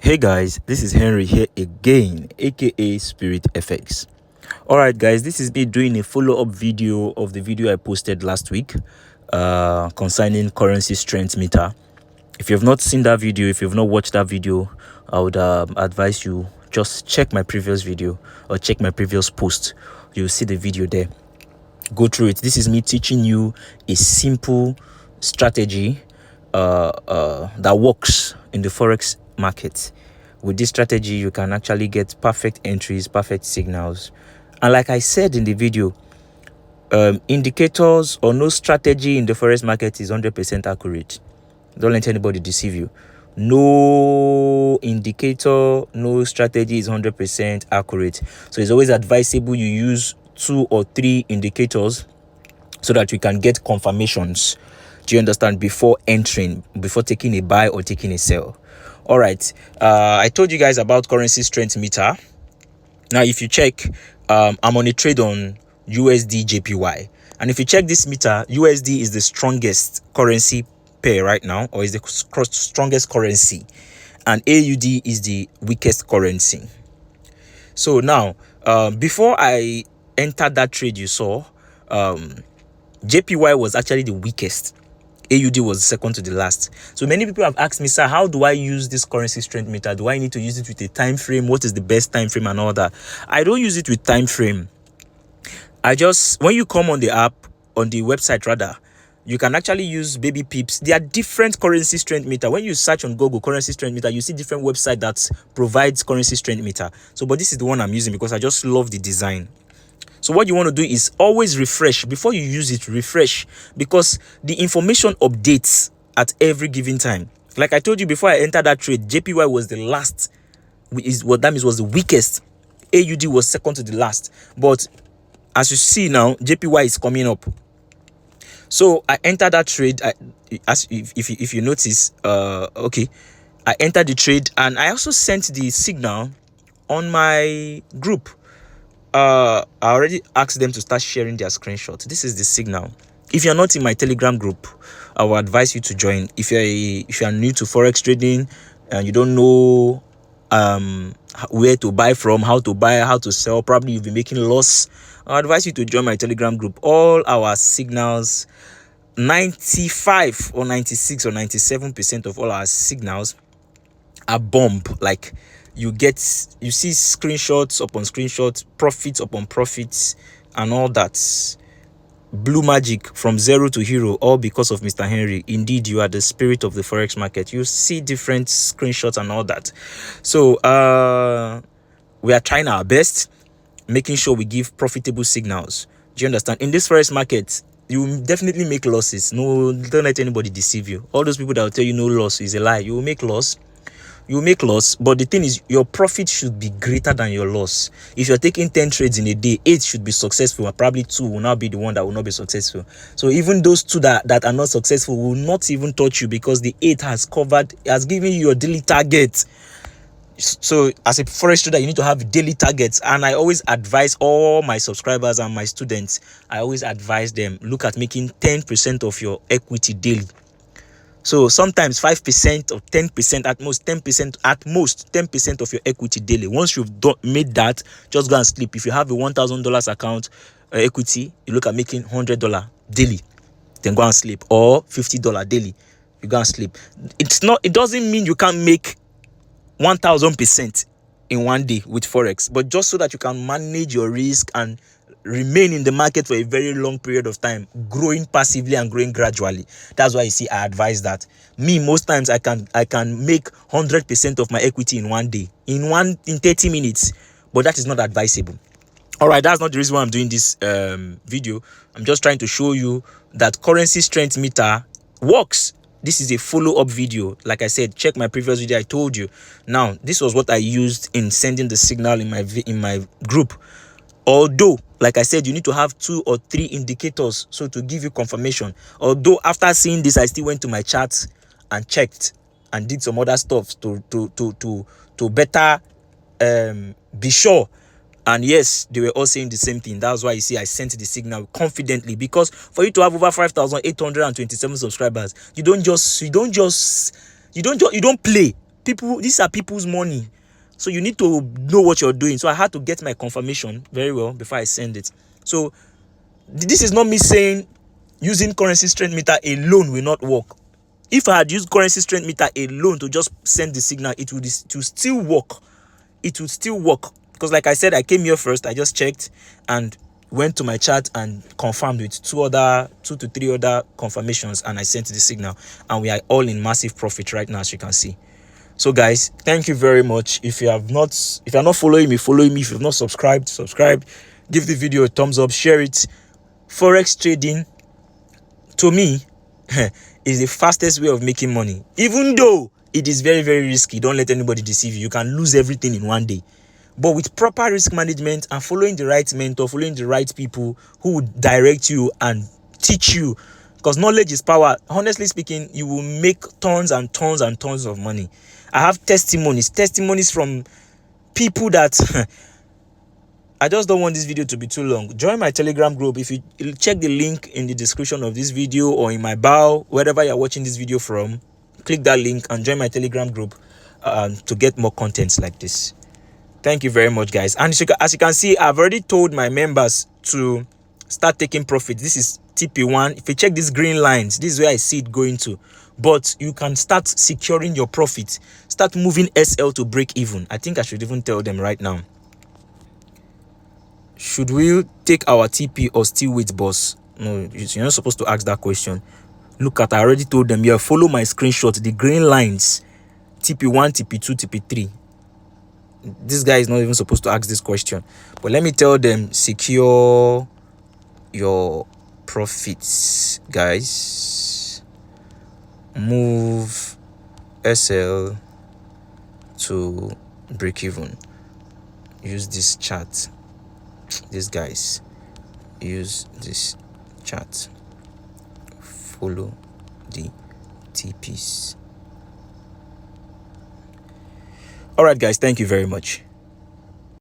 Hey guys, this is Henry here again, aka Spirit FX. Alright guys, this is me doing a follow-up video of the video I posted last week concerning currency strength meter. If you have not seen that video, if you have not watched that video, I would advise you just check my previous video or check my previous post. You'll see the video there. Go through it. This is me teaching you a simple strategy that works in the Forex market. With this strategy, you can actually get perfect entries, perfect signals. And like I said in the video, indicators or no strategy in the Forex market is 100% accurate. Don't let anybody deceive you. No indicator, no strategy is 100% accurate. So it's always advisable you use 2 or 3 indicators so that you can get confirmations. Do you understand? Before entering, before taking a buy or taking a sell. All right. I told you guys about currency strength meter. Now, if you check, I'm on a trade on USD JPY. And if you check this meter, USD is the strongest currency pair right now, or is the strongest currency. And AUD is the weakest currency. So now, before I entered that trade, you saw JPY was actually the weakest. AUD was second to the last. So many people have asked me, sir, how do I use this currency strength meter? Do I need to use it with a time frame? What is the best time frame and all that? I don't use it with time frame. When you come on the app, on the website rather, you can actually use baby pips. There are different currency strength meter. When you search on Google currency strength meter, you see different website that provides currency strength meter. So, but this is the one I'm using because I just love the design. So what you want to do is always refresh. Before you use it, refresh, because the information updates at every given time. Like I told you before I entered that trade, JPY was the last, what that means was the weakest. AUD was second to the last. But as you see now, JPY is coming up. So I entered that trade. If you notice, okay, I entered the trade and I also sent the signal on my group. I already asked them to start sharing their screenshot. This is the signal. If you're not in my Telegram group, I will advise you to join. If you're new to Forex trading and you don't know where to buy from, how to buy, how to sell, probably you've been making loss, I advise you to join my Telegram group. All our signals, 95 or 96 or 97% of all our signals are bomb. Like you see screenshots upon screenshots, profits upon profits, and all that. Blue magic from zero to hero, all because of Mr. Henry. Indeed, you are the spirit of the Forex market. You see different screenshots and all that. So we are trying our best, making sure we give profitable signals. Do you understand? In this Forex market, you will definitely make losses. No, don't let anybody deceive you. All those people that will tell you no loss is a lie. You will make loss. You will make loss, but the thing is, your profit should be greater than your loss. If you're taking 10 trades in a day, 8 should be successful, and probably 2 will not be the one that will not be successful. So even those 2 that are not successful will not even touch you, because the 8 has given you your daily target. So as a Forex trader, you need to have daily targets, and I always advise all my subscribers and my students, I always advise them, look at making 10% of your equity daily. So sometimes 5% or 10% at most, 10% of your equity daily. Once you've made that, just go and sleep. If you have a $1,000 account equity, you look at making $100 daily, then go and sleep. Or $50 daily, you go and sleep. It doesn't mean you can't make 1,000% in one day with Forex, but just so that you can manage your risk and remain in the market for a very long period of time, growing passively and growing gradually. That's why you see I advise that. Me, most times I can make 100% of my equity in one day, in 30 minutes, but that is not advisable. All right, that's not the reason why I'm doing this video. I'm just trying to show you that currency strength meter works. This is a follow-up video. Like I said, check my previous video. I told you. Now, this was what I used in sending the signal in my group. Although, like I said, you need to have 2 or 3 indicators so to give you confirmation. Although after seeing this, I still went to my charts and checked and did some other stuff to better be sure. And yes, they were all saying the same thing. That's why you see I sent the signal confidently, because for you to have over 5,827 subscribers, you don't play. these are people's money. So you need to know what you're doing. So I had to get my confirmation very well before I send it. So this is not me saying using currency strength meter alone will not work. If I had used currency strength meter alone to just send the signal, it would still work. It would still work. Because like I said, I came here first, I just checked and went to my chart and confirmed with two to three other confirmations, and I sent the signal, and we are all in massive profit right now, as you can see. So guys, thank you very much. If you're not following me, follow me. If you've not subscribed, subscribe. Give the video a thumbs up, share it. Forex trading, to me, is the fastest way of making money. Even though it is very, very risky, don't let anybody deceive you. You can lose everything in one day. But with proper risk management and following the right mentor, following the right people who would direct you and teach you, because knowledge is power. Honestly speaking, you will make tons and tons and tons of money. I have testimonies from people that I just don't want this video to be too long. Join my Telegram group. If you check the link in the description of this video or in my bio, wherever you're watching this video from, click that link and join my Telegram group to get more contents like this. Thank you very much, guys. And as you can see, I've already told my members to start taking profit. This is TP1. If you check these green lines, this is where I see it going to. But you can start securing your profit. Start moving SL to break even. I think I should even tell them right now. Should we take our TP or still wait, boss? No, you're not supposed to ask that question. Look at, I already told them, yeah, follow my screenshot, the green lines, TP1, TP2, TP3. This guy is not even supposed to ask this question. But let me tell them, secure your profits, guys. Move SL to break even. Use this chart. These guys, use this chart. Follow the TPs. All right, guys, thank you very much.